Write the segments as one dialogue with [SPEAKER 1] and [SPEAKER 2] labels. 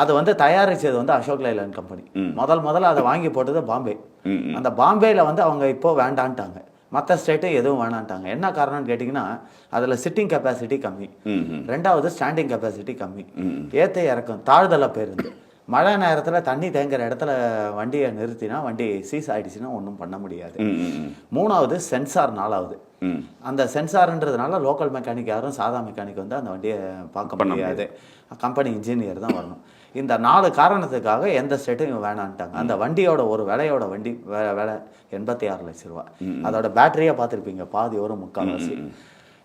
[SPEAKER 1] அது வந்து தயாரிச்சது வந்து அசோக் லைலாண்ட் கம்பெனி. முதல்ல அதை வாங்கி போட்டது பாம்பே. அந்த பாம்பேல வந்து அவங்க இப்போ வேண்டான்ட்டாங்க. மற்ற ஸ்டேட்டும் எதுவும் வேணான்ட்டாங்க. என்ன காரணம்னு கேட்டிங்கன்னா, அதில் சிட்டிங் கெப்பாசிட்டி கம்மி, ரெண்டாவது ஸ்டாண்டிங் கெப்பாசிட்டி கம்மி, ஏற்ற இறக்கம் தாழ்தல பேருந்து. மழை நேரத்தில் தண்ணி தேங்குற இடத்துல வண்டியை நிறுத்தினா வண்டி சீஸ் ஆகிடுச்சுன்னா ஒன்றும் பண்ண முடியாது. மூணாவது சென்சார். நாலாவது அந்த சென்சார்ன்றதுனால லோக்கல் மெக்கானிக் யாரும் சாதா மெக்கானிக் வந்து அந்த வண்டியை பார்க்க முடியாது, கம்பெனி இன்ஜினியர் தான் வரணும். இந்த 4 காரணத்துக்காக எந்த ஸ்டேட்டும் வேணான்ட்டாங்க. அந்த வண்டியோட ஒரு விலையோட வண்டி விலை 86 லட்சம் ரூபா. அதோட பேட்டரியாக பார்த்துருப்பீங்க, பாதி ஒரு முக்கால்வாசி.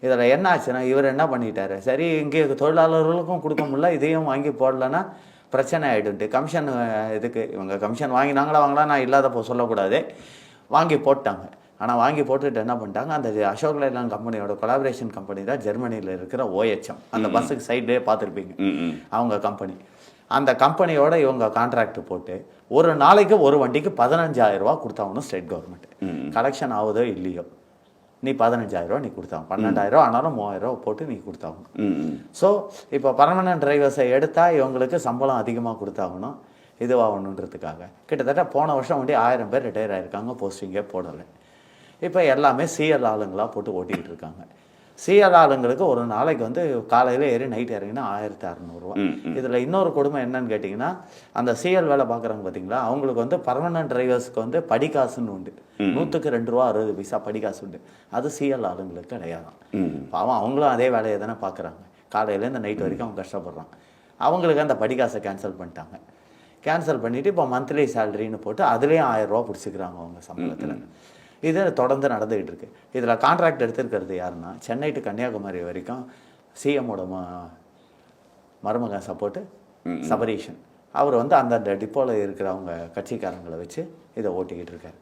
[SPEAKER 1] இதில் என்ன ஆச்சுன்னா, இவர் என்ன பண்ணிட்டாரு, சரி இங்கே தொழிலாளர்களுக்கும் கொடுக்க முடியல, இதையும் வாங்கி போடலன்னா பிரச்சனை ஆகிடுன்ட்டு கமிஷன் இதுக்கு இவங்க கமிஷன் வாங்கினாங்களா நான் இல்லாதப்போ சொல்லக்கூடாது, வாங்கி போட்டாங்க. ஆனால் வாங்கி போட்டுட்டு என்ன பண்ணிட்டாங்க, அந்த அசோக் லைலாண்ட் கம்பெனியோட கொலாபரேஷன் கம்பெனி தான் ஜெர்மனியில் இருக்கிற OHM. அந்த பஸ்ஸுக்கு சைட்லேயே பார்த்துருப்பீங்க, அவங்க கம்பெனி. அந்த கம்பெனியோட இவங்க கான்ட்ராக்ட் போட்டு ஒரு நாளைக்கு ஒரு வண்டிக்கு 15,000 ரூபா கொடுத்தாங்கன்னு ஸ்டேட் கவர்மெண்ட். கலெக்ஷன் ஆகுதோ இல்லையோ, நீ 15,000 ரூபா நீ கொடுத்தாங்க, 12,000 ஆனாலும் 3,000 ரூபா போட்டு நீ கொடுத்தாகணும். ஸோ இப்போ பர்மனன்ட் டிரைவர்ஸை எடுத்தால் இவங்களுக்கு சம்பளம் அதிகமாக கொடுத்தாகணும், இதுவாகணுன்றதுக்காக. கிட்டத்தட்ட போன வருஷம் வண்டி 1000 பேர் ரிட்டையர் ஆகிருக்காங்க, போஸ்டிங்கே போடலை. இப்போ எல்லாமே CL ஆளுங்களாக போட்டு ஓட்டிக்கிட்டு இருக்காங்க. CL ஆளுங்களுக்கு ஒரு நாளைக்கு வந்து காலையில் ஏறி நைட் இறங்கினா 1,600 ரூபா. இதில் இன்னொரு கொடுமை என்னன்னு கேட்டிங்கன்னா, அந்த CL வேலை பார்க்குறாங்க பார்த்தீங்களா, அவங்களுக்கு வந்து பர்மனன்ட் டிரைவர்ஸ்க்கு வந்து படிக்காசுன்னு உண்டு. 100க்கு 2 ரூபா 60 பைசா படிக்காசு உண்டு. அது CL ஆளுங்களுக்கு கிடையாது. பாவம் அவங்களும் அதே வேலையை தானே பார்க்குறாங்க, காலையிலேருந்து நைட் வரைக்கும் அவங்க கஷ்டப்படுறாங்க. அவங்களுக்கு அந்த படிக்காசை கேன்சல் பண்ணிட்டாங்க. கேன்சல் பண்ணிவிட்டு இப்போ மந்த்லி சேலரின்னு போட்டு அதுலேயும் 1000 ரூபா பிடிச்சிக்கிறாங்க அவங்க சம்பளத்தில். இது தொடர்ந்து நடந்துகிட்டு இருக்கு. இதில் கான்ட்ராக்ட் எடுத்துருக்கிறது யாருன்னா, சென்னை டு கன்னியாகுமரி வரைக்கும் CMோட மருமகன் சப்போர்ட்டு சபரீஷன். அவர் வந்து அந்த டிப்போவில் இருக்கிறவங்க கட்சிக்காரங்களை வச்சு இதை ஓட்டிக்கிட்டு இருக்காரு.